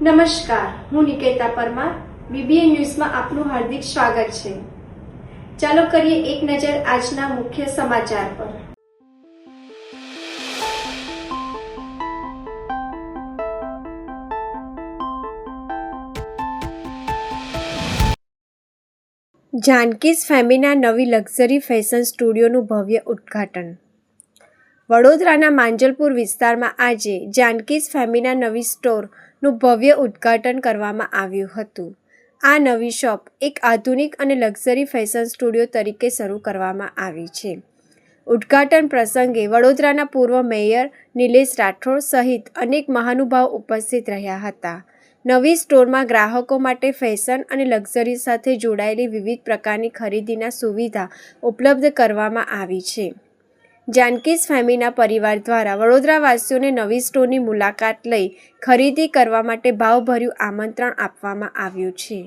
નમસ્કાર, હું નિકેતા પરમાર. બીબીએન ન્યૂઝમાં આપનું હાર્દિક સ્વાગત છે. ચાલો કરીએ એક નજર આજના મુખ્ય સમાચાર પર. જાનકીઝ ફેમિના નવી લક્ઝરી ફેશન સ્ટુડિયોનું ભવ્ય ઉદ્ઘાટન. વડોદરાના માંજલપુર વિસ્તારમાં આજે જાનકીઝ ફેમિના નવી સ્ટોરનું ભવ્ય ઉદ્ઘાટન કરવામાં આવ્યું હતું. આ નવી શોપ એક આધુનિક અને લક્ઝરી ફેશન સ્ટુડિયો તરીકે શરૂ કરવામાં આવી છે. ઉદ્ઘાટન પ્રસંગે વડોદરાના પૂર્વ મેયર નિલેશ રાઠોડ સહિત અનેક મહાનુભાવો ઉપસ્થિત રહ્યા હતા. નવી સ્ટોરમાં ગ્રાહકો માટે ફેશન અને લક્ઝરી સાથે જોડાયેલી વિવિધ પ્રકારની ખરીદીના સુવિધા ઉપલબ્ધ કરવામાં આવી છે. જાનકીઝ ફેમિના પરિવાર દ્વારા વડોદરાવાસીઓને નવી સ્ટોરની મુલાકાત લઈ खरीदी करवा माटे भावभर्યું आमंत्रण આપવામાં આવ્યું છે.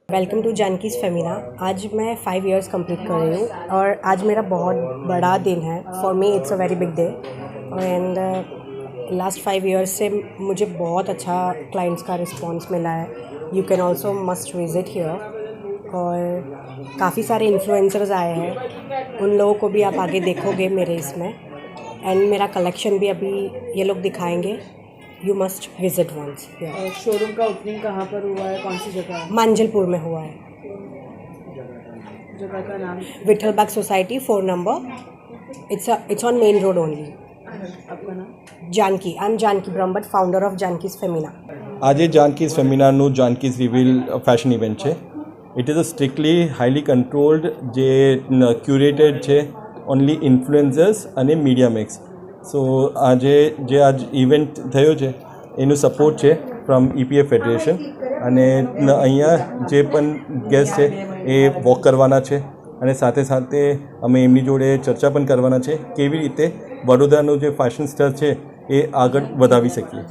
Welcome to Janaki's Femina. आज मैं 5 इयर्स कंप्लीट कर रही हूँ और आज मेरा बहुत बड़ा दिन है. For me it's a very big day and last 5 years से मुझे बहुत अच्छा क्लाइंट्स का रिस्पांस मिला है. You can also must visit here और काफ़ी सारे इन्फ्लुएंसर्स आए हैं. उन लोगों को भी आप आगे देखोगे मेरे इसमें एंड मेरा कलेक्शन भी अभी ये लोग दिखाएंगे. You must visit once. Showroom का ओपनिंग कहाँ पर हुआ है, कौन सी जगह? मांजलपुर में हुआ है. जगह का नाम? Vithalbaug society 4 number. It's on main road only. आपका नाम? Janaki. I am Janaki Brahmbhatt, founder of Janaki's Femina. આજે જાનકીઝ ફેમિનાનું જાનકીઝ રિવીલ ફેશન ઇવેન્ટ છે. It is a strictly highly controlled જે ક્યુરેટેડ છે, ઓનલી ઇન્ફ્લુએન્સર્સ અને મીડિયા મિક્સ. સો આજે જે આજ ઇવેન્ટ થયો છે એનું સપોર્ટ છે ફ્રોમ EPF ફેડરેશન અને અહીંયા જે પણ ગેસ્ટ છે એ વોક કરવાના છે અને સાથે સાથે અમે એમની જોડે ચર્ચા પણ કરવાના છે કેવી રીતે વડોદરાનું જે ફેશન સ્ટાર છે એ આગળ વધાવી શકીએ.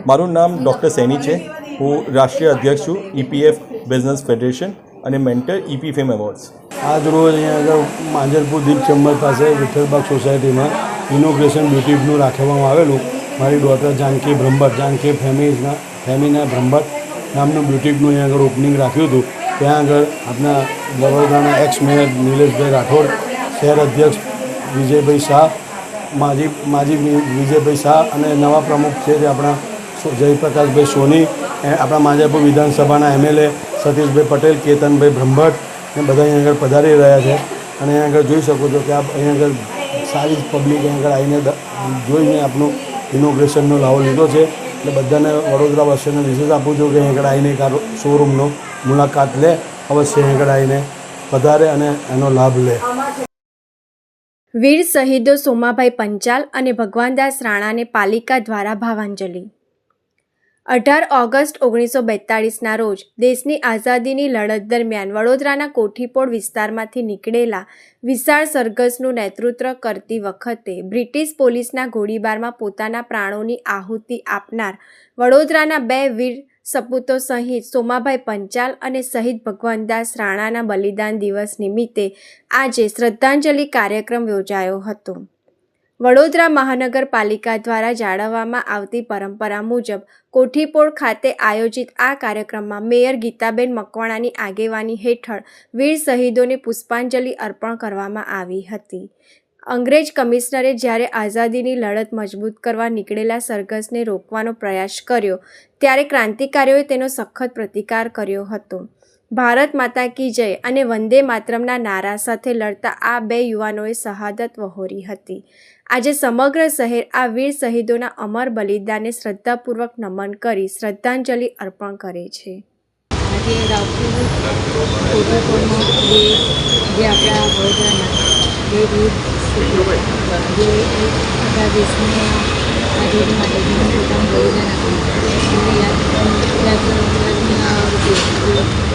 મારું નામ ડૉક્ટર સૈની છે. હું રાષ્ટ્રીય અધ્યક્ષ છું EPF બિઝનેસ ફેડરેશન અને મેન્ટર EP ફેમ એવોર્ડ્સ. આજ રોજ અહીંયા આગળ માંજલપુર દીપ ચેમ્બર પાસે વિઠ્ઠલબાગ સોસાયટીમાં ઇનોગ્રેશન બ્યુટીનું રાખવામાં આવેલું. મારી ડોટર જાનકી બ્રહ્મભટ્ટ, જાનકી ફેમિના બ્રહ્મભટ્ટ નામનું બ્યુટીકનું અહીંયા આગળ ઓપનિંગ રાખ્યું હતું. ત્યાં આગળ આપણા વડોદરાના એક્સ મેયર નિલેશભાઈ રાઠોડ, શહેર અધ્યક્ષ વિજયભાઈ શાહ, માજી વિજયભાઈ શાહ અને નવા પ્રમુખ છે તે આપણા જયપ્રકાશભાઈ સોની, આપણા માંજલપુર વિધાનસભાના MLA સતીશભાઈ પટેલ, કેતનભાઈ બ્રહ્મભટ્ટ એ બધા અહીંયા આગળ પધારી રહ્યા છે. અને અહીંયા આગળ જોઈ શકો છો કે આપ અહીંયા આગળ સારી પબ્લિક અહીંયા આગળ આવીને જોઈને આપનું ઇનોગ્રેશનનો લાવો લીધો છે. એટલે બધાને વડોદરાવાસીઓને વિશેષ આપું છું કે અહીંયા આગળ આવીને એક શોરૂમનો મુલાકાત લે, અવશ્ય અહીંયા આગળ આવીને પધારે અને એનો લાભ લે. વીર શહીદો સોમાભાઈ પંચાલ અને ભગવાનદાસ રાણાને પાલિકા દ્વારા ભાવાંજલિ. 18 ઓગસ્ટ 1942ના રોજ દેશની આઝાદીની લડત દરમિયાન વડોદરાના કોઠીપોળ વિસ્તારમાંથી નીકળેલા વિશાળ સરઘસનું નેતૃત્વ કરતી વખતે બ્રિટિશ પોલીસના ગોળીબારમાં પોતાના પ્રાણોની આહુતિ આપનાર વડોદરાના 2 વીર સપૂતો સહિત સોમાભાઈ પંચાલ અને શહીદ ભગવાનદાસ રાણાના બલિદાન દિવસ નિમિત્તે આજે શ્રદ્ધાંજલિ કાર્યક્રમ યોજાયો હતો. વડોદરા મહાનગરપાલિકા દ્વારા જાળવવામાં આવતી પરંપરા મુજબ કોઠીપોળ ખાતે આયોજિત આ કાર્યક્રમમાં મેયર ગીતાબેન મકવાણાની આગેવાની હેઠળ વીર શહીદોને પુષ્પાંજલિ અર્પણ કરવામાં આવી હતી. અંગ્રેજ કમિશનરે જ્યારે આઝાદીની લડત મજબૂત કરવા નીકળેલા સરઘસને રોકવાનો પ્રયાસ કર્યો ત્યારે ક્રાંતિકારીઓએ તેનો સખત પ્રતિકાર કર્યો હતો. ભારત માતા કી જય અને વંદે માતરમના નારા સાથે લડતા આ 2 યુવાનોએ શહાદત વહોરી હતી. આજે સમગ્ર શહેર આ વીર શહીદોના અમર બલિદાનને શ્રદ્ધાપૂર્વક નમન કરી શ્રદ્ધાંજલિ અર્પણ કરે છે. આજે રાવપુર કોઠીપોળમાં જે આપણા વડોદરાના જે વીર જે આપણા દેશને આઝાદી માટે જેનું પોતાનું બલિદાન આપ્યું એને યાદ 15 ઓગસ્ટ 1942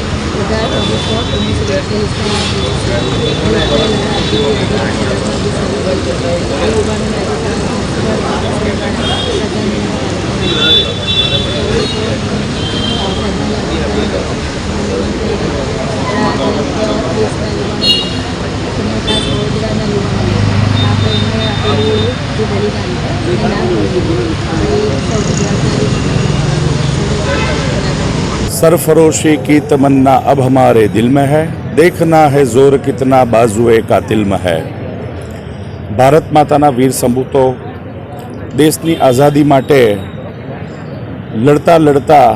सरफरोशी की तमन्ना अब हमारे दिल में है, देखना है जोर कितना बाजुए कातिल में है। ભારત માતાના વીર સપૂતો દેશની આઝાદી માટે લડતા લડતા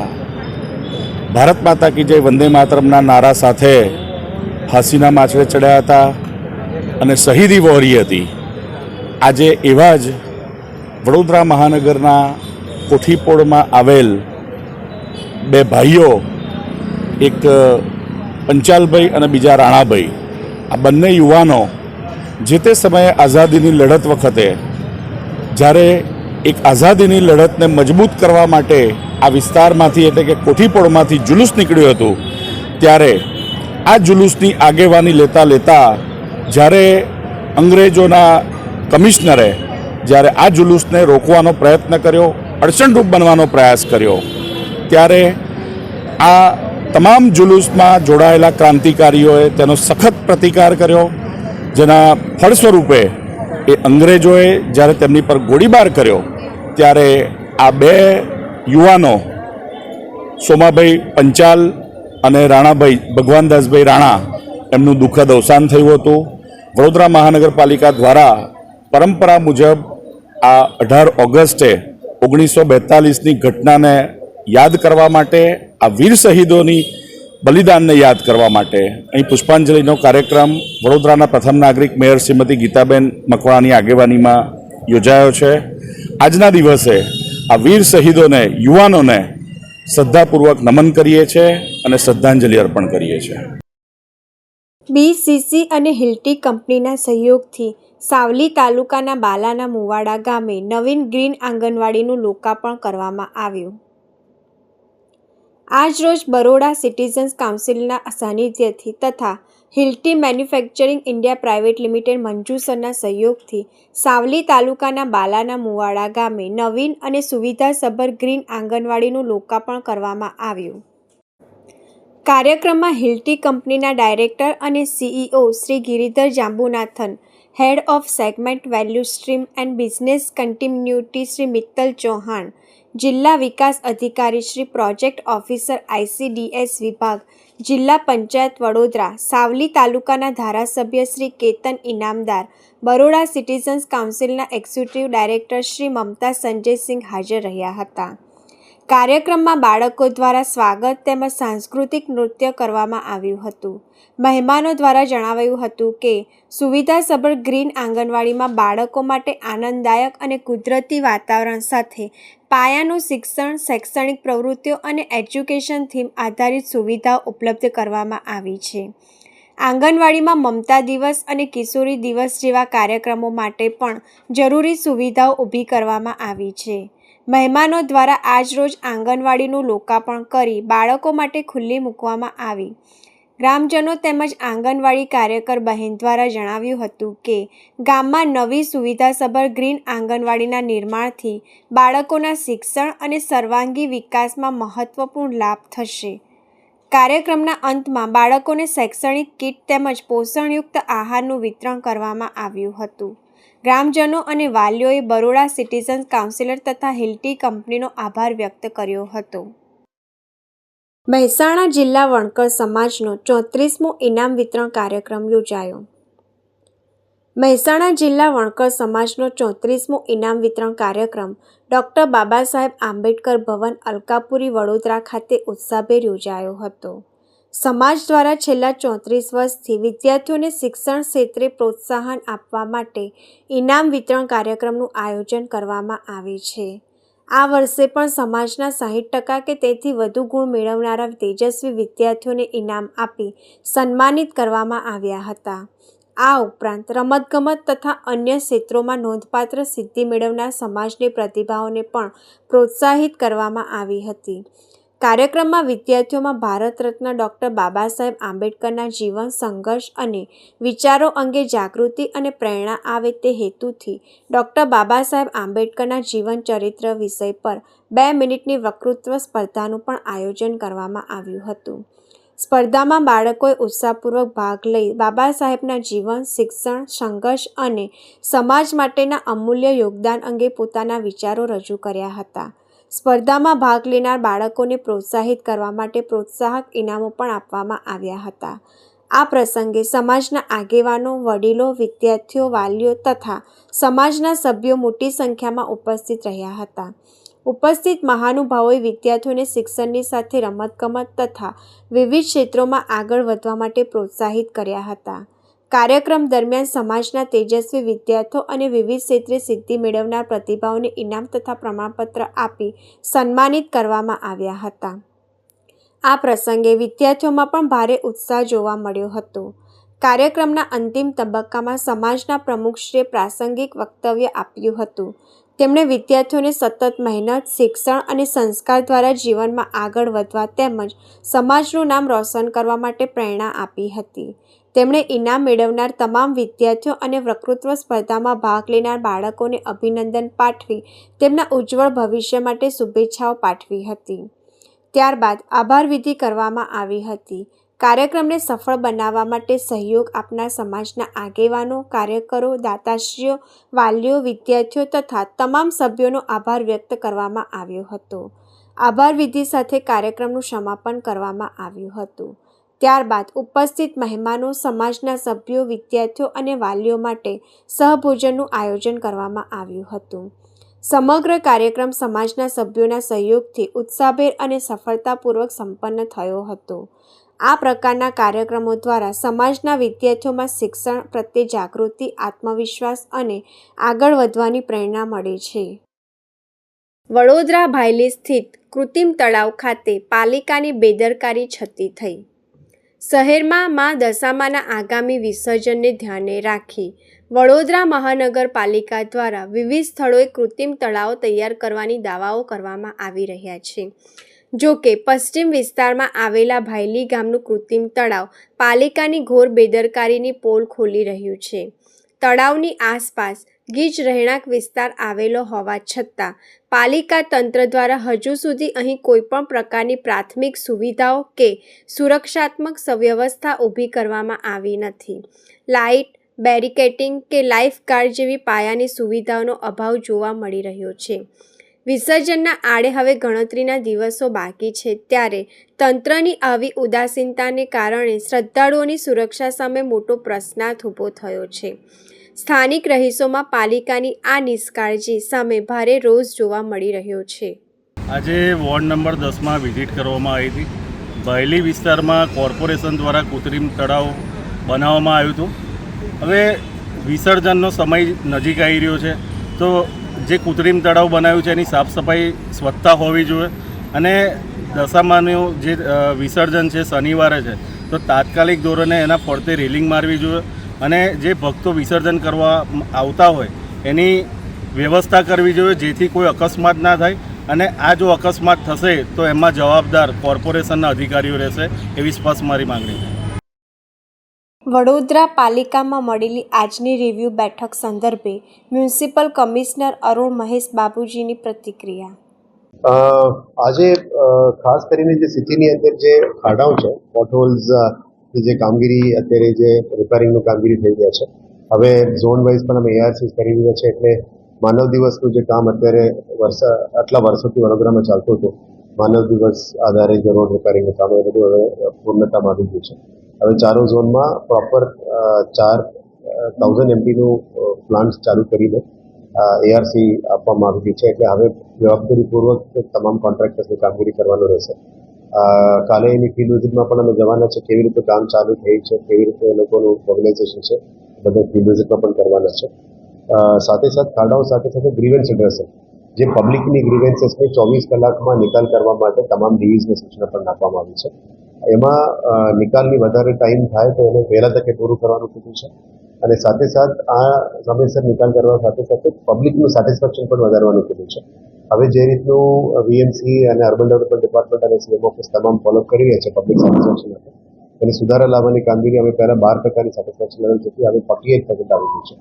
ભારત માતા કી જય વંદે માતરમના નારા સાથે ફાંસીના માછડે ચડ્યા હતા અને શહીદી વહોરી હતી. આજે એવા જ વડોદરા મહાનગરના કોઠીપોળમાં આવેલ બે ભાઈઓ, એક પંચાલભાઈ અને બીજા રાણાભાઈ, આ બંને યુવાનો જે તે સમયે આઝાદીની લડત વખતે જ્યારે એક આઝાદીની લડતને મજબૂત કરવા માટે આ વિસ્તારમાંથી એટલે કે કોઠીપોળમાંથી જુલુસ નીકળ્યું હતું, ત્યારે આ જુલુસની આગેવાની લેતા લેતા જ્યારે અંગ્રેજોના કમિશનરે જ્યારે આ જુલુસને રોકવાનો પ્રયત્ન કર્યો, અડચણરૂપ બનવાનો પ્રયાસ કર્યો, ત્યારે આ તમામ જુલુસમાં જોડાયેલા ક્રાંતિકારીઓએ તેનો સખત પ્રતિકાર કર્યો, જેના ફળ સ્વરૂપે એ અંગ્રેજોએ જ્યારે તેમની પર ગોળીબાર કર્યો ત્યારે આ બે યુવાનો સોમાભાઈ પંચાલ અને રાણાભાઈ ભગવાનદાસભાઈ રાણા એમનું દુઃખદ અવસાન થયું હતું. વડોદરા મહાનગરપાલિકા દ્વારા પરંપરા મુજબ આ 18 ઓગસ્ટે 1942ની ઘટનાને યાદ કરવા માટે, આ વીર શહીદોની બલિદાનને યાદ કરવા માટે અહીં પુષ્પાંજલિનો કાર્યક્રમ વડોદરાના પ્રથમ નાગરિક મેયર શ્રીમતી ગીતાબેન મકવાણાની આગેવાનીમાં યોજાયો છે. આજના દિવસે આ વીર શહીદોને, યુવાનોને શ્રદ્ધાપૂર્વક નમન કરીએ છીએ અને શ્રદ્ધાંજલિ અર્પણ કરીએ છીએ. બીસીસી અને હિલ્ટી કંપનીના સહયોગથી સાવલી તાલુકાના બાલાના મુવાડા ગામે નવીન ગ્રીન આંગણવાડીનું લોકાર્પણ કરવામાં આવ્યું. આજરોજ બરોડા સિટીઝન્સ કાઉન્સિલના સાનિધ્યથી તથા હિલ્ટી મેન્યુફેક્ચરિંગ ઇન્ડિયા પ્રાઇવેટ લિમિટેડ મંજુસરના સહયોગથી સાવલી તાલુકાના બાલાના મુવાડા ગામે નવીન અને સુવિધાસભર ગ્રીન આંગણવાડીનું લોકાર્પણ કરવામાં આવ્યું. કાર્યક્રમમાં હિલ્ટી કંપનીના ડાયરેક્ટર અને CEO Shri Giridhar Jambunathan, head of segment value stream and business continuity Shri Mittal Chauhan, જિલ્લા વિકાસ અધિકારી શ્રી પ્રોજેક્ટ ઓફિસર ICDS વિભાગ, જિલ્લા પંચાયત વડોદરા, સાવલી તાલુકાના ધારાસભ્ય શ્રી કેતન ઇનામદાર, બરોડા સિટીઝન્સ કાઉન્સિલના એક્ઝિક્યુટિવ ડાયરેક્ટર શ્રી મમતા સંજયસિંહ હાજર રહ્યા હતા. કાર્યક્રમમાં બાળકો દ્વારા સ્વાગત તેમજ સાંસ્કૃતિક નૃત્ય કરવામાં આવ્યું હતું. મહેમાનો દ્વારા જણાવાયું હતું કે સુવિધાસભર ગ્રીન આંગણવાડીમાં બાળકો માટે આનંદદાયક અને કુદરતી વાતાવરણ સાથે પાયાનું શિક્ષણ, શૈક્ષણિક પ્રવૃત્તિઓ અને એજ્યુકેશન થીમ આધારિત સુવિધાઓ ઉપલબ્ધ કરવામાં આવી છે. આંગણવાડીમાં મમતા દિવસ અને કિશોરી દિવસ જેવા કાર્યક્રમો માટે પણ જરૂરી સુવિધાઓ ઊભી કરવામાં આવી છે. મહેમાનો દ્વારા આજરોજ આંગણવાડીનું લોકાર્પણ કરી બાળકો માટે ખુલ્લી મૂકવામાં આવી. ગ્રામજનો તેમજ આંગણવાડી કાર્યકર બહેન દ્વારા જણાવ્યું હતું કે ગામમાં નવી સુવિધાસભર ગ્રીન આંગણવાડીના નિર્માણથી બાળકોના શિક્ષણ અને સર્વાંગી વિકાસમાં મહત્વપૂર્ણ લાભ થશે. કાર્યક્રમના અંતમાં બાળકોને શૈક્ષણિક કીટ તેમજ પોષણયુક્ત આહારનું વિતરણ કરવામાં આવ્યું હતું. ગ્રામજનો અને વાલીઓએ બરોડા સિટીઝન્સ કાઉન્સિલર તથા હિલ્ટી કંપનીનો આભાર વ્યક્ત કર્યો હતો. મહેસાણા જિલ્લા વણકર સમાજનો 34મો ઇનામ વિતરણ કાર્યક્રમ યોજાયો. મહેસાણા જિલ્લા વણકર સમાજનો 34મો ઇનામ વિતરણ કાર્યક્રમ ડૉક્ટર બાબા સાહેબ આંબેડકર ભવન, અલકાપુરી, વડોદરા ખાતે ઉત્સાહભેર યોજાયો હતો. સમાજ દ્વારા છેલ્લા 34 વર્ષથી વિદ્યાર્થીઓને શિક્ષણ ક્ષેત્રે પ્રોત્સાહન આપવા માટે ઇનામ વિતરણ કાર્યક્રમનું આયોજન કરવામાં આવે છે. આ વર્ષે પણ સમાજના 60% કે તેથી વધુ ગુણ મેળવનારા તેજસ્વી વિદ્યાર્થીઓને ઇનામ આપી સન્માનિત કરવામાં આવ્યા હતા. આ ઉપરાંત રમતગમત તથા અન્ય ક્ષેત્રોમાં નોંધપાત્ર સિદ્ધિ મેળવનાર સમાજની પ્રતિભાઓને પણ પ્રોત્સાહિત કરવામાં આવી હતી. કાર્યક્રમમાં વિદ્યાર્થીઓમાં ભારત રત્ન ડૉક્ટર બાબા સાહેબ આંબેડકરના જીવન, સંઘર્ષ અને વિચારો અંગે જાગૃતિ અને પ્રેરણા આવે તે હેતુથી ડૉક્ટર બાબા સાહેબ આંબેડકરના જીવન ચરિત્ર વિષય પર 2 મિનિટની વક્તૃત્વ સ્પર્ધાનું પણ આયોજન કરવામાં આવ્યું હતું. સ્પર્ધામાં બાળકોએ ઉત્સાહપૂર્વક ભાગ લઈ બાબા સાહેબના જીવન, શિક્ષણ, સંઘર્ષ અને સમાજ માટેના અમૂલ્ય યોગદાન અંગે પોતાના વિચારો રજૂ કર્યા હતા. સ્પર્ધામાં ભાગ લેનાર બાળકોને પ્રોત્સાહિત કરવા માટે પ્રોત્સાહક ઇનામો પણ આપવામાં આવ્યા હતા. આ પ્રસંગે સમાજના આગેવાનો, વડીલો, વિદ્યાર્થીઓ, વાલીઓ તથા સમાજના સભ્યો મોટી સંખ્યામાં ઉપસ્થિત રહ્યા હતા. ઉપસ્થિત મહાનુભાવોએ વિદ્યાર્થીઓને શિક્ષણની સાથે રમતગમત તથા વિવિધ ક્ષેત્રોમાં આગળ વધવા માટે પ્રોત્સાહિત કર્યા હતા. કાર્યક્રમ દરમિયાન સમાજના તેજસ્વી વિદ્યાર્થીઓ અને વિવિધ ક્ષેત્રે સિદ્ધિ મેળવનાર પ્રતિભાઓને ઇનામ તથા પ્રમાણપત્ર આપી સન્માનિત કરવામાં આવ્યા હતા. આ પ્રસંગે વિદ્યાર્થીઓમાં પણ ભારે ઉત્સાહ જોવા મળ્યો હતો. કાર્યક્રમના અંતિમ તબક્કામાં સમાજના પ્રમુખશ્રીએ પ્રાસંગિક વક્તવ્ય આપ્યું હતું. તેમણે વિદ્યાર્થીઓને સતત મહેનત, શિક્ષણ અને સંસ્કાર દ્વારા જીવનમાં આગળ વધવા તેમજ સમાજનું નામ રોશન કરવા માટે પ્રેરણા આપી હતી. તેમણે ઇનામ મેળવનાર તમામ વિદ્યાર્થીઓ અને વક્તૃત્વ સ્પર્ધામાં ભાગ લેનાર બાળકોને અભિનંદન પાઠવી તેમના ઉજ્જવળ ભવિષ્ય માટે શુભેચ્છાઓ પાઠવી હતી. ત્યારબાદ આભાર વિધિ કરવામાં આવી હતી. કાર્યક્રમને સફળ બનાવવા માટે સહયોગ આપનાર સમાજના આગેવાનો, કાર્યકરો, દાતાશ્રીઓ, વાલીઓ, વિદ્યાર્થીઓ તથા તમામ સભ્યોનો આભાર વ્યક્ત કરવામાં આવ્યો હતો. આભાર વિધિ સાથે કાર્યક્રમનું સમાપન કરવામાં આવ્યું હતું. ત્યારબાદ ઉપસ્થિત મહેમાનો, સમાજના સભ્યો, વિદ્યાર્થીઓ અને વાલીઓ માટે સહભોજનનું આયોજન કરવામાં આવ્યું હતું. સમગ્ર કાર્યક્રમ સમાજના સભ્યોના સહયોગથી ઉત્સાહભેર અને સફળતાપૂર્વક સંપન્ન થયો હતો. આ પ્રકારના કાર્યક્રમો દ્વારા સમાજના વિદ્યાર્થીઓમાં શિક્ષણ પ્રત્યે જાગૃતિ, આત્મવિશ્વાસ અને આગળ વધવાની પ્રેરણા મળે છે. વડોદરા ભાયલી સ્થિત કૃત્રિમ તળાવ ખાતે પાલિકાની બેદરકારી છતી થઈ. શહેરમાં મા દશામાના આગામી વિસર્જનને ધ્યાને રાખી વડોદરા મહાનગરપાલિકા દ્વારા વિવિધ સ્થળોએ કૃત્રિમ તળાવો તૈયાર કરવાની દાવાઓ કરવામાં આવી રહ્યા છે. જો કે પશ્ચિમ વિસ્તારમાં આવેલા ભાયલી ગામનું કૃત્રિમ તળાવ પાલિકાની ઘોર બેદરકારીની પોલ ખોલી રહ્યું છે. તળાવની આસપાસ ગીચ રહેણાંક વિસ્તાર આવેલો હોવા છતાં પાલિકા તંત્ર દ્વારા હજુ સુધી અહીં કોઈપણ પ્રકારની પ્રાથમિક સુવિધાઓ કે સુરક્ષાત્મક વ્યવસ્થા ઊભી કરવામાં આવી નથી. લાઇટ, બેરિકેટિંગ કે લાઇફ ગાર્ડ જેવી પાયાની સુવિધાઓનો અભાવ જોવા મળી રહ્યો છે. વિસર્જનના આડે હવે ગણતરીના દિવસો બાકી છે ત્યારે તંત્રની આવી ઉદાસીનતાને કારણે શ્રદ્ધાળુઓની સુરક્ષા સામે મોટો પ્રશ્નાર્થ ઊભો થયો છે. સ્થાનિક રહીશોમાં પાલિકાની આ નિષ્કાળજી સામે ભારે રોષ જોવા મળી રહ્યો છે. આજે વોર્ડ નંબર 10માં વિઝિટ કરવામાં આવી હતી. ભાયલી વિસ્તારમાં કોર્પોરેશન દ્વારા કૃત્રિમ તળાવ બનાવવામાં આવ્યું હતું. હવે વિસર્જનનો સમય નજીક આવી રહ્યો છે તો જે કૃત્રિમ તળાવ બનાવ્યું છે એની સાફ સફાઈ સ્વચ્છતા હોવી જોઈએ અને દશામાનું જે વિસર્જન છે શનિવારે છે તો તાત્કાલિક ધોરણે એના ફરતે રેલિંગ મારવી જોઈએ અને જે ભક્તો વિસર્જન કરવા આવતા હોય એની વ્યવસ્થા કરવી જોઈએ જેથી કોઈ અકસ્માત ના થાય અને આ જો અકસ્માત થશે તો એમાં જવાબદાર કોર્પોરેશનના અધિકારીઓ રહેશે એવી સ્પષ્ટ મારી માંગણી છે. વડોદરા પાલિકામાં મળેલી આજની રિવ્યૂ બેઠક સંદર્ભે મ્યુનિસિપલ કમિશનર અરુણ મહેશ બાબુજીની પ્રતિક્રિયા. આજે ખાસ કરીને જે સિટીની અંદર જે ખાડાઓ છે, પોટહોલ્સ ની જે કામગીરી અત્યારે જે રિપેરિંગનું કામગીરી થઈ ગયા છે, હવે ઝોન વાઇઝ પણ અમે ARCs કરી રહ્યા છે એટલે માનવ દિવસનું જે કામ અત્યારે આટલા વર્ષોથી વડોદરામાં ચાલતું હતું, માનવ દિવસ આધારે જે રોડ રિપેરિંગનું કામ એ બધું હવે પૂર્ણતામાં આવી ગયું છે. હવે ચારો ઝોનમાં પ્રોપર 4000 MPનું પ્લાન્ટ ચાલુ કરીને ARC આપવામાં આવી ગઈ છે એટલે હવે જવાબદારીપૂર્વક તમામ કોન્ટ્રાક્ટર્સની કામગીરી કરવાનું રહેશે. કાલે એની ફિલ્ડ વિઝિટમાં પણ અમે જવાના છે, કેવી રીતે કામ ચાલુ થઈ છે, કેવી રીતે એ લોકોનું ઓર્ગેનાઇઝેશન છે, બધા ફિલ્ડ વિઝિટમાં પણ કરવાના છે. સાથે સાથે ખાડાઓ સાથે સાથે ગ્રીવન્સ એડ્રેસર જે પબ્લિકની ગ્રીવન્સીસને 24 કલાકમાં નિકાલ કરવા માટે તમામ ડીઈઝને સૂચના પણ આપવામાં આવી છે. એમાં નિકાલની વધારે ટાઈમ થાય તો એને વહેલા તકે પૂરું કરવાનું કીધું છે અને સાથે સાથ આ સમયસર નિકાલ કરવા સાથે સાથે પબ્લિકનું સેટિસ્ફેક્શન પણ વધારવાનું કીધું છે. હવે જે રીતનું VMC અને અર્બન ડેવલપમેન્ટ ડિપાર્ટમેન્ટ અને CM ઓફિસ તમામ ફોલોઅપ કરી રહ્યા છે પબ્લિક સેટિસ્ફેક્શન માટે, એની સુધારા લાવવાની કામગીરી અમે પહેલાં 12% સેટિસ્ફેક્શન લેવલ હતી, હવે 48% આવી ગયું છે.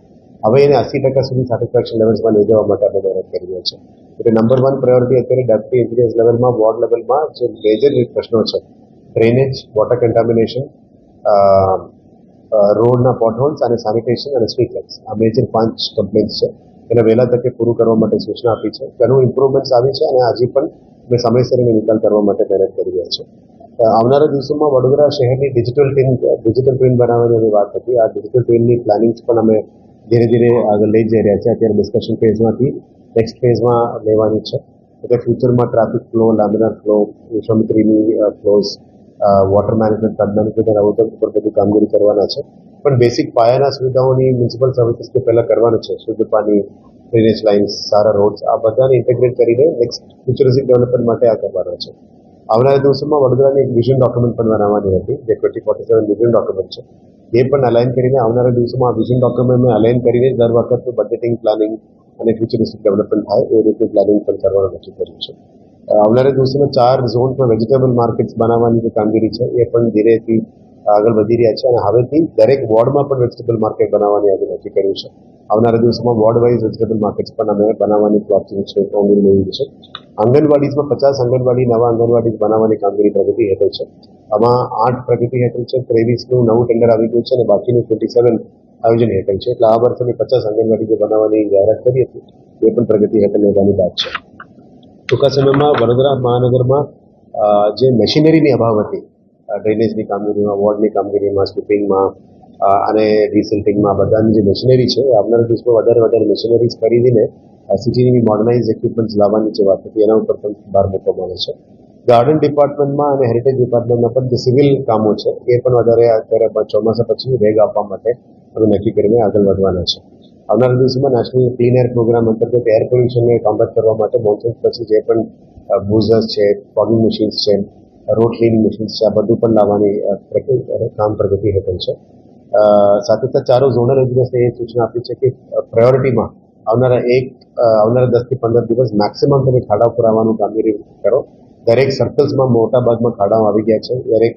હવે એને 80% સુધી સેટિસ્ફેક્શન લેવલ્સમાં લઈ જવા માટે અમે મહેનત કરી રહ્યા છે. એટલે નંબર 1 પ્રાયોરિટી અત્યારે ડેપ્યુટી એન્જિનિયર્સ લેવલમાં, વોર્ડ લેવલમાં જે મેજર પ્રશ્નો છે, ડ્રેનેજ, વોટર કન્ટામિનેશન, રોડના પોટહોલ્સ અને સેનિટેશન અને સ્ટ્રીટ લાઇટ્સ, આ મેજર 5 કમ્પ્લેન્ટ્સ છે. એને વહેલા તકે પૂરું કરવા માટે સૂચના આપી છે. ઘણું ઇમ્પ્રુવમેન્ટ્સ આવી છે અને હજી પણ અમે સમયસર એને નિકાલ કરવા માટે મહેનત કરી રહ્યા છે. આવનારા દિવસોમાં વડોદરા શહેરની ડિજિટલ ટ્વિન બનાવવાની અમે વાત હતી. આ ડિજિટલ ટ્વિનની પ્લાનિંગ્સ પણ અમે ધીરે ધીરે આગળ લઈ જઈ રહ્યા છે. અત્યારે ડિસ્કશન ફેઝમાંથી નેક્સ્ટ ફેઝમાં લેવાની છે. એટલે ફ્યુચરમાં ટ્રાફિક ફ્લો, લામિનાર ફ્લો, વિશ્વામિત્રીની flows, water management, flood management અને આવું ઉપર બધી કામગીરી કરવાના છે. પણ બેસિક પાયાના સુવિધાઓની મ્યુનિસિપલ સર્વિસીસ તો પહેલાં કરવાનું છે. શુદ્ધ પાણી, ડ્રેનેજ લાઇન્સ, સારા રોડ્સ, આ બધાને ઇન્ટિગ્રેટ કરીને નેક્સ્ટ ફ્યુચરિસ્ટિક ડેવલપમેન્ટ માટે આ કરવાના છે. આવનારા દિવસોમાં વડોદરાની એક વિઝન ડોક્યુમેન્ટ પણ બનાવવાની હતી, જે 2047 વિઝન ડોક્યુમેન્ટ છે. એ પણ અલાઇન કરીને આવનારા દિવસોમાં આ વિઝન ડોક્યુમેન્ટને અલાઇન કરીને દર વખતે બજેટિંગ, પ્લાનિંગ અને ફ્યુચરિસ્ટિક ડેવલપમેન્ટ થાય એ રીતે પ્લાનિંગ પણ કરવાનું નક્કી કર્યું છે. આવનારા દિવસોમાં 4 ઝોનમાં વેજીટેબલ માર્કેટ્સ બનાવવાની જે કામગીરી છે એ પણ ધીરેથી આગળ વધી રહ્યા છે અને હવેથી દરેક વોર્ડમાં પણ વેજીટેબલ માર્કેટ બનાવવાની આજે નક્કી કર્યું છે. આવનારા દિવસોમાં વોર્ડ વાઇઝ વેજીટેબલ માર્કેટ્સ પણ અમે બનાવવાની પ્લાનિંગ છે, કામગીરી લેવી છે. આંગણવાડીમાં 50 નવા આંગણવાડી બનાવવાની કામગીરી પ્રગતિ હેઠળ છે. આમાં 8 પ્રગતિ હેઠળ છે, 23નું નવું ટેન્ડર આવી ગયું છે અને બાકીનું 27 આયોજન હેઠળ છે. એટલે આ વર્ષની 50 આંગણવાડી જે બનાવવાની જાહેરાત કરી હતી એ પણ પ્રગતિ હેઠળ લેવાની વાત છે. ટૂંકા સમયમાં વડોદરા મહાનગરમાં જે મશીનરીની અભાવ હતી, ડ્રેનેજની કામગીરીમાં, વોર્ડની કામગીરીમાં, સ્વીપિંગમાં અને રિસેલ્ટિંગમાં બધાની જે મશીનરી છે એ આવનારા દિવસમાં વધારે મશીનરીઝ ખરીદીને સિટીની મોડર્નાઇઝ ઇક્વિપમેન્ટ્સ લાવવાની જે વાત હતી એના ઉપર પણ ભાર મૂકવામાં આવે છે. ગાર્ડન ડિપાર્ટમેન્ટમાં અને હેરિટેજ ડિપાર્ટમેન્ટમાં પણ જે સિવિલ કામો છે એ પણ વધારે અત્યારે ચોમાસા પછી વેગ આપવા માટે અમે નક્કી કરીને આગળ વધવાના છે. આવનારા દિવસોમાં નેશનલ ક્લીન એર પ્રોગ્રામ અંતર્ગત એર પોલ્યુશનને કોમ્બેટ કરવા માટે મોન્સૂન પછી જે પણ બુઝર્સ છે, ફોગિંગ મશીન્સ છે, રોડ ક્લીનિંગ મશીન્સ છે, આ બધું પણ લાવવાની કામ પ્રગતિ હેઠળ છે. સાથે સાથે ચારો ઝોનલ એન્જિનિયર્સને એ સૂચના આપી છે કે પ્રાયોરિટીમાં આવનારા 10 થી 15 દિવસ મેક્સિમમ તમે ખાડા પુરાવાનું કામગીરી કરો. દરેક સર્કલ્સમાં મોટા ભાગમાં ખાડાઓ આવી ગયા છે. દરેક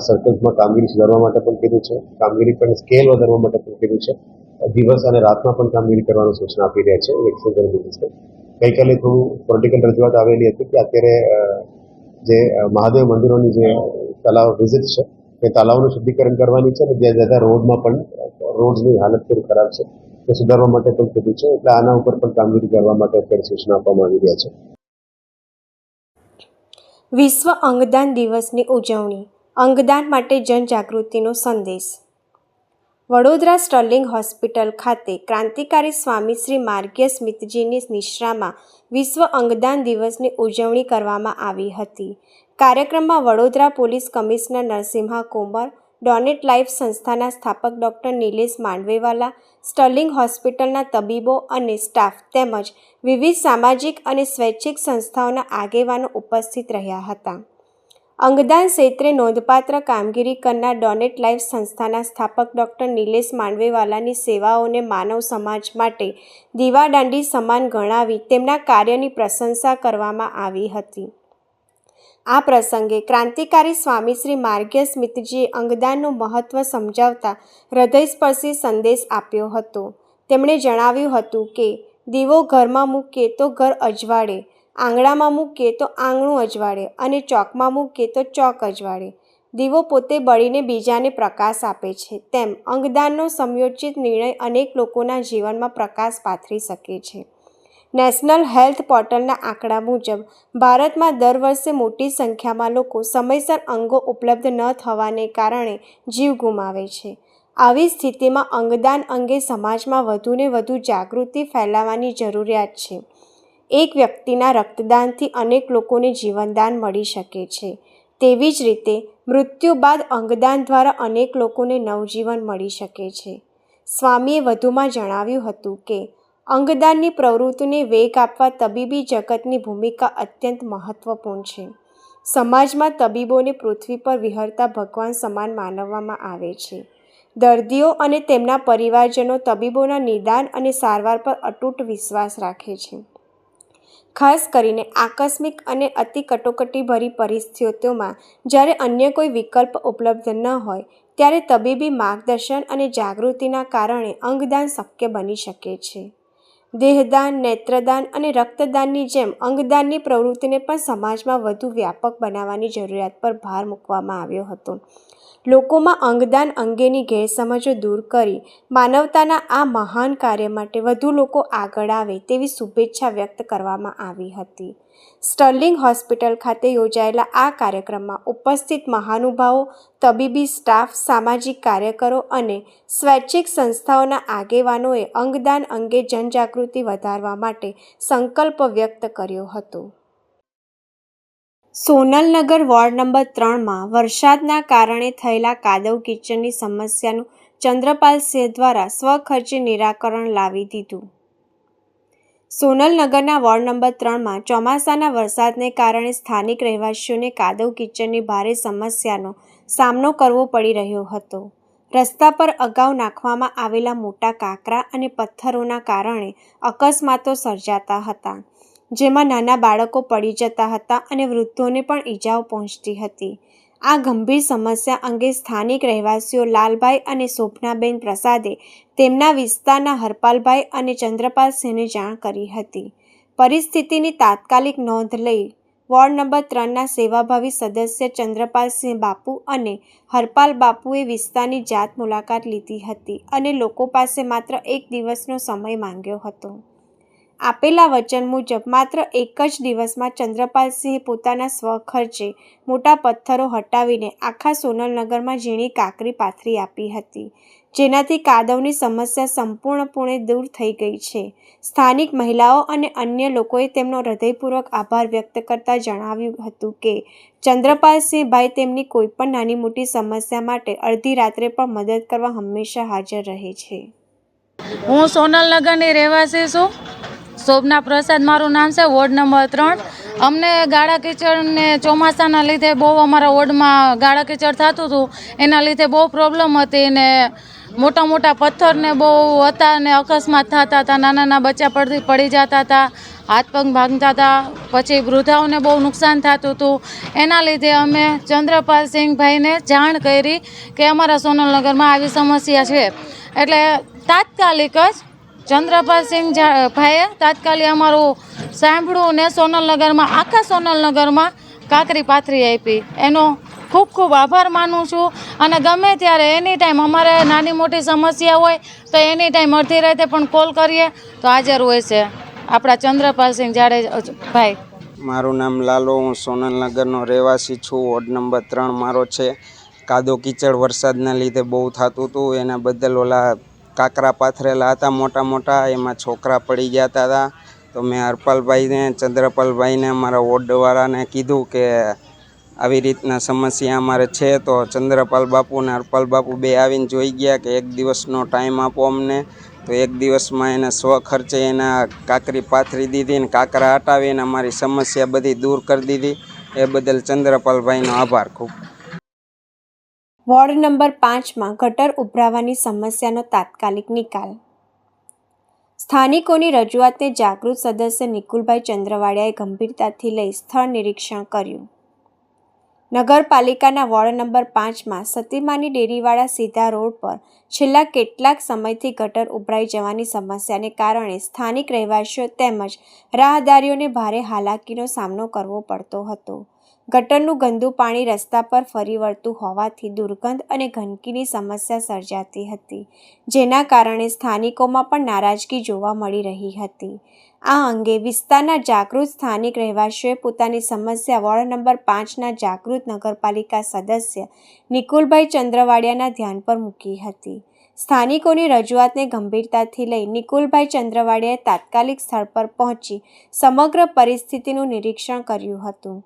સર્કલ્સમાં કામગીરી સુધારવા માટે પણ કીધું છે. કામગીરી પણ સ્કેલ વધારવા માટે પણ કીધું છે. દિવસ અને રાતમાં પણ કામગીરી કરવાની સૂચના આપી રહ્યા છે એક્સટેન્શન બિઝનેસને. ગઈકાલે થોડું પોલિટિકલ રજૂઆત આવેલી હતી કે અત્યારે જે મહાદેવ મંદિરોની જે તલાવ વિઝિટ છે એ તલાવનું શુદ્ધિકરણ કરવાની છે અને જ્યાં રોડમાં પણ રોડ્સની હાલત થોડી ખરાબ છે તે સુધારવા માટે પણ કીધું છે. એટલે આના ઉપર પણ કામગીરી કરવા માટે અત્યારે સૂચના આપવામાં આવી રહ્યા છે. વિશ્વ અંગદાન દિવસની ઉજવણી, અંગદાન માટે જનજાગૃતિનો સંદેશ. વડોદરા સ્ટર્લિંગ હોસ્પિટલ ખાતે ક્રાંતિકારી સ્વામી શ્રી માર્ગીય સ્મિતજીની નિશ્રામાં વિશ્વ અંગદાન દિવસની ઉજવણી કરવામાં આવી હતી. કાર્યક્રમમાં Vadodara police commissioner Narasimha Komar, donate life સંસ્થાના સ્થાપક ડૉક્ટર નિલેશ માંડવેવાલા, સ્ટર્લિંગ હોસ્પિટલના તબીબો અને સ્ટાફ તેમજ વિવિધ સામાજિક અને સ્વૈચ્છિક સંસ્થાઓના આગેવાનો ઉપસ્થિત રહ્યા હતા. અંગદાન ક્ષેત્રે નોંધપાત્ર કામગીરી કરનાર ડોનેટ લાઈફ સંસ્થાના સ્થાપક ડૉક્ટર નિલેશ માંડવેવાલાની સેવાઓને માનવ સમાજ માટે દીવાદાંડી સમાન ગણાવી તેમના કાર્યની પ્રશંસા કરવામાં આવી હતી. આ પ્રસંગે ક્રાંતિકારી સ્વામી શ્રી માર્ગીય સ્મિતજીએ અંગદાનનું મહત્ત્વ સમજાવતા હૃદયસ્પર્શી સંદેશ આપ્યો હતો. તેમણે જણાવ્યું હતું કે દીવો ઘરમાં મૂકીએ તો ઘર અજવાળે, આંગણામાં મૂકીએ તો આંગણું અજવાળે અને ચોકમાં મૂકીએ તો ચોક અજવાળે. દીવો પોતે બળીને બીજાને પ્રકાશ આપે છે, તેમ અંગદાનનો સમયોચિત નિર્ણય અનેક લોકોના જીવનમાં પ્રકાશ પાથરી શકે છે. નેશનલ હેલ્થ પોર્ટલના આંકડા મુજબ ભારતમાં દર વર્ષે મોટી સંખ્યામાં લોકો સમયસર અંગો ઉપલબ્ધ ન થવાને કારણે જીવ ગુમાવે છે. આવી સ્થિતિમાં અંગદાન અંગે સમાજમાં વધુને વધુ જાગૃતિ ફેલાવવાની જરૂરિયાત છે. એક વ્યક્તિના રક્તદાનથી અનેક લોકોને જીવનદાન મળી શકે છે. તેવી જ રીતે મૃત્યુ બાદ અંગદાન દ્વારા અનેક લોકોને નવજીવન મળી શકે છે. સ્વામીએ વધુમાં જણાવ્યું હતું કે અંગદાનની પ્રવૃત્તિને વેગ આપવા તબીબી જગતની ભૂમિકા અત્યંત મહત્વપૂર્ણ છે. સમાજમાં તબીબોને પૃથ્વી પર વિહરતા ભગવાન સમાન માનવામાં આવે છે. દર્દીઓ અને તેમના પરિવારજનો તબીબોના નિદાન અને સારવાર પર અતૂટ વિશ્વાસ રાખે છે. ખાસ કરીને આકસ્મિક અને અતિ કટોકટીભરી પરિસ્થિતિઓમાં જ્યારે અન્ય કોઈ વિકલ્પ ઉપલબ્ધ ન હોય ત્યારે તબીબી માર્ગદર્શન અને જાગૃતિના કારણે અંગદાન શક્ય બની શકે છે. દેહદાન, નેત્રદાન અને રક્તદાનની જેમ અંગદાનની પ્રવૃત્તિને પણ સમાજમાં વધુ વ્યાપક બનાવવાની જરૂરિયાત પર ભાર મૂકવામાં આવ્યો હતો. લોકોમાં અંગદાન અંગેની ગેરસમજો દૂર કરી માનવતાના આ મહાન કાર્ય માટે વધુ લોકો આગળ આવે તેવી શુભેચ્છા વ્યક્ત કરવામાં આવી હતી. સ્ટર્લિંગ હોસ્પિટલ ખાતે યોજાયેલા આ કાર્યક્રમમાં ઉપસ્થિત મહાનુભાવો, તબીબી સ્ટાફ, સામાજિક કાર્યકરો અને સ્વૈચ્છિક સંસ્થાઓના આગેવાનોએ અંગદાન અંગે જનજાગૃતિ વધારવા માટે સંકલ્પ વ્યક્ત કર્યો હતો. સોનલનગર વોર્ડ નંબર 3માં વરસાદના કારણે થયેલા કાદવ કીચડની સમસ્યાનું ચંદ્રપાલસિંહ દ્વારા સ્વખર્ચે નિરાકરણ લાવી દીધું. સોનલનગરના વોર્ડ નંબર 3માં ચોમાસાના વરસાદને કારણે સ્થાનિક રહેવાસીઓને કાદવ કીચડની ભારે સમસ્યાનો સામનો કરવો પડી રહ્યો હતો. રસ્તા પર અગાઉ નાખવામાં આવેલા મોટા કાંકરા અને પથ્થરોના કારણે અકસ્માતો સર્જાતા હતા, જેમાં નાના બાળકો પડી જતા હતા અને વૃદ્ધોને પણ ઈજાઓ પહોંચતી હતી. આ ગંભીર સમસ્યા અંગે સ્થાનિક રહેવાસીઓ લાલભાઈ અને શોભનાબેન પ્રસાદે તેમના વિસ્તારના હરપાલભાઈ અને ચંદ્રપાલસિંહને જાણ કરી હતી. પરિસ્થિતિની તાત્કાલિક નોંધ લઈ વોર્ડ નંબર 3ના સેવાભાવી સદસ્ય ચંદ્રપાલસિંહ બાપુ અને હરપાલ બાપુએ વિસ્તારની જાત મુલાકાત લીધી હતી અને લોકો પાસે માત્ર 1 દિવસનો સમય માંગ્યો હતો. આપેલા વચન મુજબ માત્ર 1 જ દિવસમાં ચંદ્રપાલસિંહે પોતાના સ્વખર્ચે મોટા પથ્થરો હટાવીને આખા સોનલનગરમાં ઝીણી કાંકરી પાથરી આપી હતી, જેનાથી કાદવની સમસ્યા સંપૂર્ણપણે દૂર થઈ ગઈ છે. સ્થાનિક મહિલાઓ અને અન્ય લોકોએ તેમનો હૃદયપૂર્વક આભાર વ્યક્ત કરતા જણાવ્યું હતું કે ચંદ્રપાલસિંહભાઈ તેમની કોઈપણ નાની મોટી સમસ્યા માટે અડધી રાત્રે પણ મદદ કરવા હંમેશા હાજર રહે છે. હું સોનલનગરની રહેવાસી છું. શોભના પ્રસાદ મારું નામ છે. Ward number 3. અમને ગાળા કીચડને ચોમાસાના લીધે બહુ અમારા વોર્ડમાં ગાળા કીચડ થતું હતું. એના લીધે બહુ પ્રોબ્લેમ હતી ને મોટા મોટા પથ્થરને બહુ હતા ને અકસ્માત થતા હતા. નાના બચ્ચા પડી જતા હતા, હાથ પગ ભાંગતા હતા, પછી વૃદ્ધાઓને બહુ નુકસાન થતું હતું. એના લીધે અમે ચંદ્રપાલસિંહભાઈને જાણ કરી કે અમારા સોનલનગરમાં આવી સમસ્યા છે. એટલે તાત્કાલિક જ ચંદ્રપાલસિંહ ભાઈએ તાત્કાલિક અમારું સાંભળ્યું ને સોનલનગરમાં આખા સોનલનગરમાં કાંકરી પાથરી આપી. એનો ખૂબ ખૂબ આભાર માનું છું. અને ગમે ત્યારે એની ટાઈમ અમારે નાની મોટી સમસ્યા હોય તો એની ટાઈમ અડધી રાતે પણ કોલ કરીએ તો હાજર હોય છે આપણા ચંદ્રપાલસિંહ ભાઈ. મારું નામ લાલો, હું સોનલનગરનો રહેવાસી છું. વોર્ડ નંબર 3 મારો છે. કાદવ કીચડ વરસાદના લીધે બહુ થતું હતું. એના બદલ ઓલા કાંકરા પાથરેલા હતા મોટા મોટા, એમાં છોકરા પડી જતા હતા. તો મેં હરપાલભાઈને, ચંદ્રપાલભાઈને, અમારા વોર્ડવાળાને કીધું કે આવી રીતના સમસ્યા અમારે છે. તો ચંદ્રપાલ બાપુ અને હરપાલ બાપુ બે આવીને જોઈ ગયા કે 1 દિવસનો ટાઈમ આપો અમને. તો 1 દિવસમાં એને સ્વખર્ચે એના કાંકરી પાથરી દીધી ને કાંકરા હટાવીને અમારી સમસ્યા બધી દૂર કરી દીધી. એ બદલ ચંદ્રપાલભાઈનો આભાર ખૂબ. વોર્ડ નંબર 5માં ગટર ઉભરાવાની સમસ્યાનો તાત્કાલિક નિકાલ. સ્થાનિકોની રજૂઆતને જાગૃત સદસ્ય નિકુલભાઈ ચંદ્રવાડિયાએ ગંભીરતાથી લઈ સ્થળ નિરીક્ષણ કર્યું. નગરપાલિકાના વોર્ડ નંબર 5માં સતીમાની ડેરીવાળા સીધા રોડ પર છેલ્લા કેટલાક સમયથી ગટર ઉભરાઈ જવાની સમસ્યાને કારણે સ્થાનિક રહેવાસીઓ તેમજ રાહદારીઓને ભારે હાલાકીનો સામનો કરવો પડતો હતો. ગટરનું ગંદુ પાણી રસ્તા પર ફરી વળતું હોવાથી દુર્ગંધ અને ગંદકીની સમસ્યા સર્જાતી હતી, જેના કારણે સ્થાનિકોમાં પણ નારાજગી જોવા મળી રહી હતી. આ અંગે વિસ્તારના જાગૃત સ્થાનિક રહેવાસીઓએ પોતાની સમસ્યા વોર્ડ નંબર 5ના જાગૃત નગરપાલિકા સદસ્ય નિકુલભાઈ ચંદ્રવાડિયાના ધ્યાન પર મૂકી હતી. સ્થાનિકોની રજૂઆતને ગંભીરતાથી લઈ નિકુલભાઈ ચંદ્રવાડિયાએ તાત્કાલિક સ્થળ પર પહોંચી સમગ્ર પરિસ્થિતિનું નિરીક્ષણ કર્યું હતું.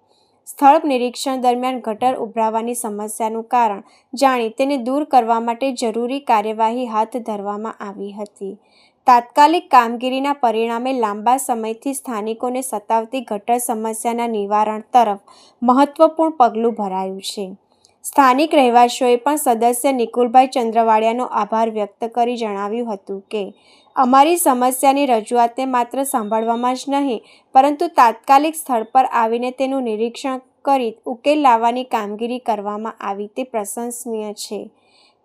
સ્થળ નિરીક્ષણ દરમિયાન ગટર ઉભરાવાની સમસ્યાનું કારણ જાણી તેને દૂર કરવા માટે જરૂરી કાર્યવાહી હાથ ધરવામાં આવી હતી. તાત્કાલિક કામગીરીના પરિણામે લાંબા સમયથી સ્થાનિકોને સતાવતી ગટર સમસ્યાના નિવારણ તરફ મહત્વપૂર્ણ પગલું ભરાયું છે. સ્થાનિક રહેવાસીઓએ પણ સદસ્ય નિકુલભાઈ ચંદ્રવાડિયાનો આભાર વ્યક્ત કરી જણાવ્યું હતું કે અમારી સમસ્યાની રજૂઆતને માત્ર સાંભળવામાં જ નહીં, પરંતુ તાત્કાલિક સ્થળ પર આવીને તેનું નિરીક્ષણ કરી ઉકેલ લાવવાની કામગીરી કરવામાં આવી તે પ્રશંસનીય છે.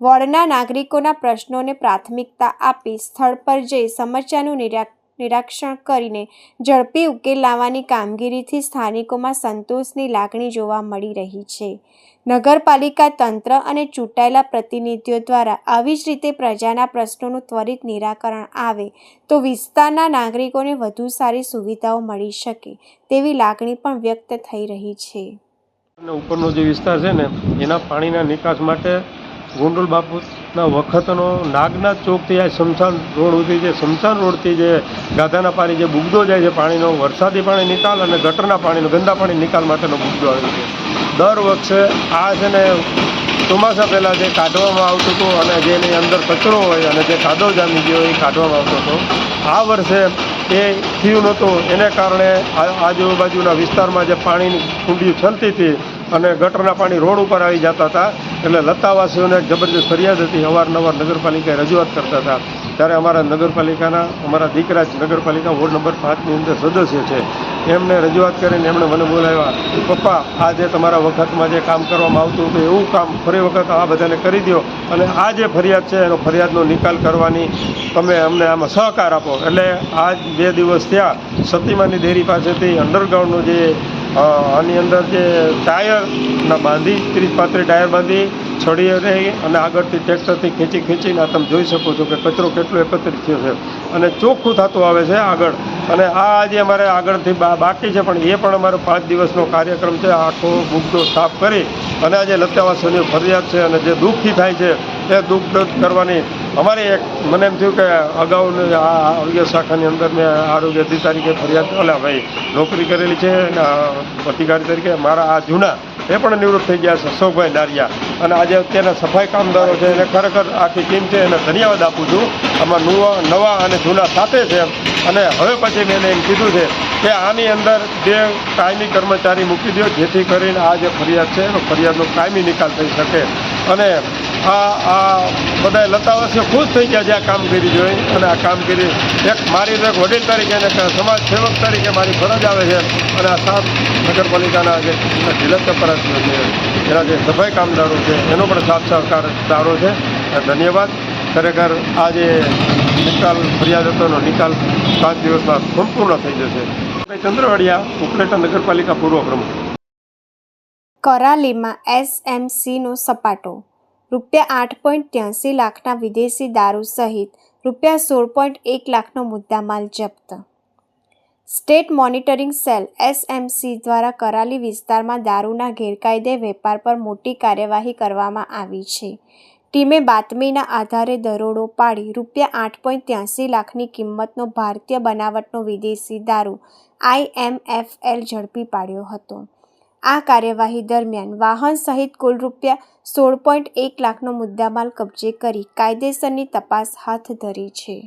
વોર્ડના નાગરિકોના પ્રશ્નોને પ્રાથમિકતા આપી સ્થળ પર જઈ સમસ્યાનું નિરીક્ષણ કરીને ઝડપી ઉકેલ લાવવાની કામગીરીથી સ્થાનિકોમાં સંતોષની લાગણી જોવા મળી રહી છે. નગરપાલિકા તંત્ર અને ચૂંટાયેલા પ્રતિનિધિઓ દ્વારા આવી જ રીતે પ્રજાના પ્રશ્નોનું ત્વરિત નિરાકરણ આવે તો વિસ્તારના નાગરિકોને વધુ સારી સુવિધાઓ મળી શકે તેવી લાગણી પણ વ્યક્ત થઈ રહી છે. ઉપરનો જે વિસ્તાર છે ને એના પાણીના નિકાસ માટે ગોંડલ બાપુના વખતનો નાગનાથ ચોકથી આ શમશાન રોડ સુધી જે શમશાન રોડથી જે ગાધાના પાણી જે બુગદો જાય છે પાણીનો વરસાદી પાણી નિકાલ અને ગટરના પાણીનો ગંદા પાણી નિકાલ માટેનો બુગદો આવે છે. દર વર્ષે આ છે ને ચોમાસા પહેલાં જે કાઢવામાં આવતું હતું અને જેની અંદર કચરો હોય અને જે કાદવ જામી ગયો એ કાઢવામાં આવતો હતો. આ વર્ષે એ થયું નહોતું, એને કારણે આજુબાજુના વિસ્તારમાં જે પાણીની કુંડીઓ છલતી હતી અને ગટરના પાણી રોડ ઉપર આવી જતા હતા એટલે લતાવાસીઓને જબરજસ્ત ફરિયાદ હતી. અવારનવાર નગરપાલિકાએ રજૂઆત કરતા હતા. ત્યારે અમારા નગરપાલિકાના અમારા દીકરા જ નગરપાલિકા વોર્ડ નંબર 5ની અંદર સદસ્ય છે, એમને રજૂઆત કરીને એમણે મને બોલાવ્યા, પપ્પા આ જે તમારા વખતમાં જે કામ કરવામાં આવતું હતું એવું કામ ફરી વખત આ બધાને કરી દો અને આ જે ફરિયાદ છે એનો ફરિયાદનો નિકાલ કરવાની તમે અમને આમાં સહકાર આપો. એટલે આજ 2 દિવસ થયા સતીમાની ડેરી પાસેથી અંડરગ્રાઉન્ડનું જે આની અંદર જે ટાયરના બાંધી 30-35 ટાયર બાંધી છડીએ રહી અને આગળથી ટ્રેક્ટરથી ખેંચીને તમે જોઈ શકો છો કે કચરો કેટલો એકત્રિત થયો છે અને ચોખ્ખું થતું આવે છે આગળ. અને આ આજે અમારે આગળથી બાકી છે પણ એ પણ અમારો 5 દિવસનો કાર્યક્રમ છે. આખો મુદ્દો સાફ કરી અને આજે લતાવાસીઓની ફરિયાદ છે અને જે દુઃખી થાય છે એ દુઃખ દૂર કરવાની અમારી એક મને એમ થયું કે અગાઉની આ આરોગ્ય શાખાની અંદર મેં આરોગ્ય અધિકારી ફરિયાદ નોકરી કરેલી છે અધિકારી તરીકે. મારા આ જૂના એ પણ નિવૃત્ત થઈ ગયા છે અશોકભાઈ ડારિયા અને આજે અત્યારના સફાઈ કામદારો છે એને ખરેખર આખી ટીમ છે એને ધન્યવાદ આપું છું. આમાં નવા અને જૂના સાથે છે અને હવે પછી મેં એમ કીધું છે કે આની અંદર 2 કાયમી કર્મચારી મૂકી દો જેથી કરીને આ જે ફરિયાદ છે એનો ફરિયાદનો કાયમી નિકાલ થઈ શકે. અને આ બધા લતાવાસીઓ ખુશ થઈ ગયા છે આ કામગીરી જોઈ અને આ કામગીરી એક મારી એક વડીલ તરીકે અને સમાજ સેવક તરીકે મારી ફરજ આવે છે. અને આ 7 નગરપાલિકાના જે જિલ્લા ચપરાસીઓ છે એના જે સફાઈ કામદારો છે એનો પણ સાથ સહકાર સારો છે. ધન્યવાદ. ખરેખર આ જે નિકાલ ફરિયાદ હતોનો નિકાલ 5 દિવસમાં સંપૂર્ણ થઈ જશે. ચંદ્રવાડિયા ઉપલેટા નગરપાલિકા પૂર્વ પ્રમુખ. કરાલીમાં SMCનો સપાટો. ₹8.83 લાખના વિદેશી દારૂ સહિત ₹16.1 લાખનો મુદ્દામાલ જપ્ત. સ્ટેટ મોનિટરિંગ સેલ SMC દ્વારા કરાલી વિસ્તારમાં દારૂના ગેરકાયદે વેપાર પર મોટી કાર્યવાહી કરવામાં આવી છે. ટીમે બાતમીના આધારે દરોડો પાડી ₹8.83 લાખની કિંમતનો ભારતીય બનાવટનો વિદેશી દારૂ IMFL ઝડપી પાડ્યો હતો. આ કાર્યવાહી દરમિયાન વાહન સહિત કુલ ₹16.1 લાખનો મુદ્દામાલ કબજે કરી કાયદેસરની તપાસ હાથ ધરી છે.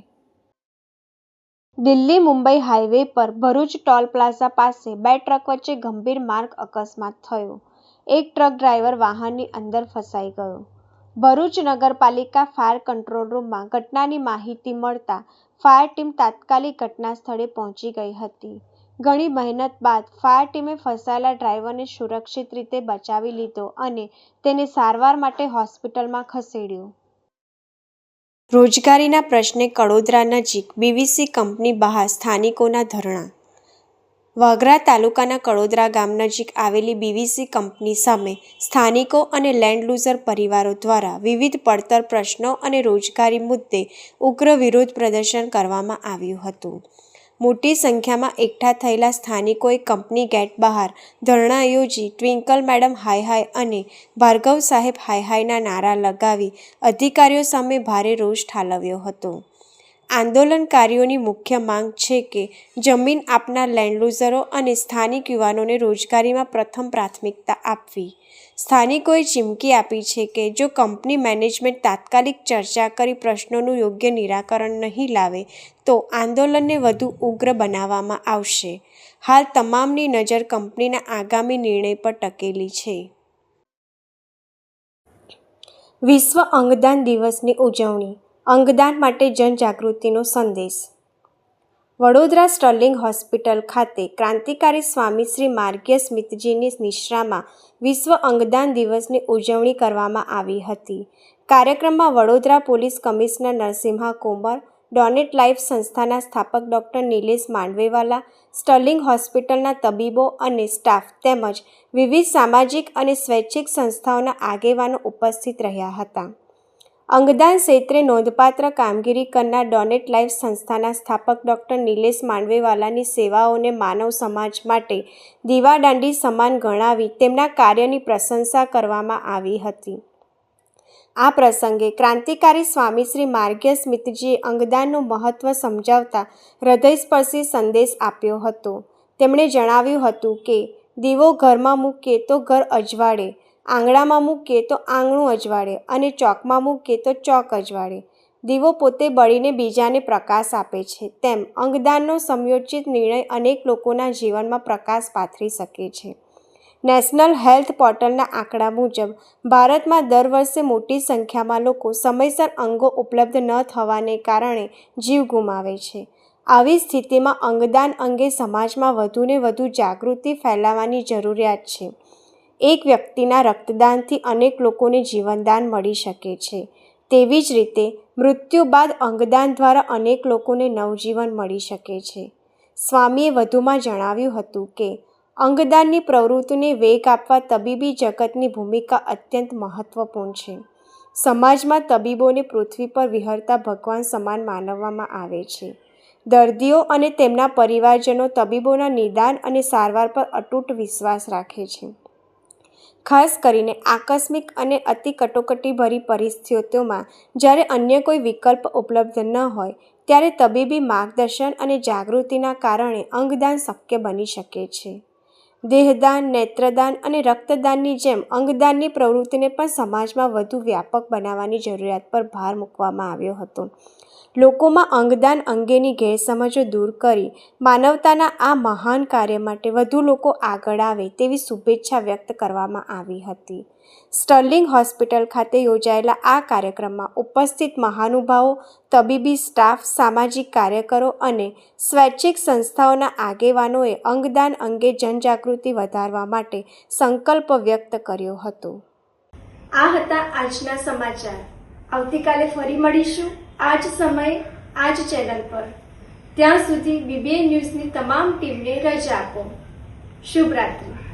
દિલ્હી મુંબઈ હાઈવે પર ભરૂચ ટોલ પ્લાઝા પાસે 2 ટ્રક વચ્ચે ગંભીર માર્ગ અકસ્માત થયો. એક ટ્રક ડ્રાઈવર વાહનની અંદર ફસાઈ ગયો. ભરૂચ નગરપાલિકા ફાયર કંટ્રોલ રૂમમાં ઘટનાની માહિતી મળતા ફાયર ટીમ તાત્કાલિક ઘટના સ્થળે પહોંચી ગઈ હતી. ઘણી મહેનત બાદ ફાયર ટીમે ફસાયેલા ડ્રાઈવરને સુરક્ષિત રીતે બચાવી લીધો અને તેને સારવાર માટે હોસ્પિટલમાં ખસેડ્યો. રોજગારીના પ્રશ્ને કડોદરા નજીક BVC કંપની બહાર સ્થાનિકોના ધરણા. વાગરા તાલુકાના કડોદરા ગામ નજીક આવેલી BVC કંપની સામે સ્થાનિકો અને લેન્ડલુઝર પરિવારો દ્વારા વિવિધ પડતર પ્રશ્નો અને રોજગારી મુદ્દે ઉગ્ર વિરોધ પ્રદર્શન કરવામાં આવ્યું હતું. મોટી સંખ્યામાં એકઠા થયેલા સ્થાનિકોએ કંપની ગેટ બહાર ધરણા યોજી ટ્વિંકલ મેડમ હાય હાય અને ભાર્ગવ સાહેબ હાય હાયના નારા લગાવી અધિકારીઓ સામે ભારે રોષ ઠાલવ્યો હતો. આંદોલનકારીઓની મુખ્ય માંગ છે કે જમીન આપનાર લેન્ડલુઝરો અને સ્થાનિક યુવાનોને રોજગારીમાં પ્રથમ પ્રાથમિકતા આપવી. સ્થાનિકોએ ચીમકી આપી છે કે જો કંપની મેનેજમેન્ટ તાત્કાલિક ચર્ચા કરી પ્રશ્નોનું યોગ્ય નિરાકરણ નહીં લાવે તો આંદોલનને વધુ ઉગ્ર બનાવવામાં આવશે. હાલ તમામની નજર કંપનીના આગામી નિર્ણય પર ટકેલી છે. વિશ્વ અંગદાન દિવસની ઉજવણી. અંગદાન માટે જનજાગૃતિનો સંદેશ. વડોદરા સ્ટર્લિંગ હોસ્પિટલ ખાતે ક્રાંતિકારી સ્વામી શ્રી માર્ગીય સ્મિતજીની નિશ્રામાં વિશ્વ અંગદાન દિવસની ઉજવણી કરવામાં આવી હતી. કાર્યક્રમમાં Vadodara police commissioner Narasimha Komar, donate life સંસ્થાના સ્થાપક ડૉક્ટર નિલેશ માંડવેવાલા, સ્ટર્લિંગ હોસ્પિટલના તબીબો અને સ્ટાફ તેમજ વિવિધ સામાજિક અને સ્વૈચ્છિક સંસ્થાઓના આગેવાનો ઉપસ્થિત રહ્યા હતા. અંગદાન ક્ષેત્રે નોંધપાત્ર કામગીરી કરનાર ડોનેટ લાઈફ સંસ્થાના સ્થાપક ડૉક્ટર નિલેશ માંડવેવાલાની સેવાઓને માનવ સમાજ માટે દીવાદાંડી સમાન ગણાવી તેમના કાર્યની પ્રશંસા કરવામાં આવી હતી. આ પ્રસંગે ક્રાંતિકારી સ્વામી શ્રી માર્ગીય સ્મિતજીએ અંગદાનનું મહત્ત્વ સમજાવતા હૃદયસ્પર્શી સંદેશ આપ્યો હતો. તેમણે જણાવ્યું હતું કે દીવો ઘરમાં મૂકીએ તો ઘર અજવાળે, આંગણામાં મૂકીએ તો આંગણું અજવાળે અને ચોકમાં મૂકીએ તો ચોક અજવાળે. દીવો પોતે બળીને બીજાને પ્રકાશ આપે છે, તેમ અંગદાનનો સમયોચિત નિર્ણય અનેક લોકોના જીવનમાં પ્રકાશ પાથરી શકે છે. નેશનલ હેલ્થ પોર્ટલના આંકડા મુજબ ભારતમાં દર વર્ષે મોટી સંખ્યામાં લોકો સમયસર અંગો ઉપલબ્ધ ન થવાને કારણે જીવ ગુમાવે છે. આવી સ્થિતિમાં અંગદાન અંગે સમાજમાં વધુને વધુ જાગૃતિ ફેલાવવાની જરૂરિયાત છે. એક વ્યક્તિના રક્તદાનથી અનેક લોકોને જીવનદાન મળી શકે છે. તેવી જ રીતે મૃત્યુ બાદ અંગદાન દ્વારા અનેક લોકોને નવજીવન મળી શકે છે. સ્વામીએ વધુમાં જણાવ્યું હતું કે અંગદાનની પ્રવૃત્તિને વેગ આપવા તબીબી જગતની ભૂમિકા અત્યંત મહત્વપૂર્ણ છે. સમાજમાં તબીબોને પૃથ્વી પર વિહરતા ભગવાન સમાન માનવામાં આવે છે. દર્દીઓ અને તેમના પરિવારજનો તબીબોના નિદાન અને સારવાર પર અતૂટ વિશ્વાસ રાખે છે. ખાસ કરીને આકસ્મિક અને અતિ કટોકટીભરી પરિસ્થિતિઓમાં જ્યારે અન્ય કોઈ વિકલ્પ ઉપલબ્ધ ન હોય ત્યારે તબીબી માર્ગદર્શન અને જાગૃતિના કારણે અંગદાન શક્ય બની શકે છે. દેહદાન, નેત્રદાન અને રક્તદાનની જેમ અંગદાનની પ્રવૃત્તિને પણ સમાજમાં વધુ વ્યાપક બનાવવાની જરૂરિયાત પર ભાર મૂકવામાં આવ્યો હતો. લોકોમાં અંગદાન અંગેની ગેરસમજો દૂર કરી માનવતાના આ મહાન કાર્ય માટે વધુ લોકો આગળ આવે તેવી શુભેચ્છા વ્યક્ત કરવામાં આવી હતી. સ્ટર્લિંગ હોસ્પિટલ ખાતે યોજાયેલા આ કાર્યક્રમમાં ઉપસ્થિત મહાનુભાવો, તબીબી સ્ટાફ, સામાજિક કાર્યકરો અને સ્વૈચ્છિક સંસ્થાઓના આગેવાનોએ અંગદાન અંગે જનજાગૃતિ વધારવા માટે સંકલ્પ વ્યક્ત કર્યો હતો. આ હતા આજના સમાચાર. આવતીકાલે ફરી મળીશું આ જ સમયે આ જ ચેનલ પર. ત્યાં સુધી BBN ન્યૂઝની તમામ ટીમને રજા આપો. શુભરાત્રી.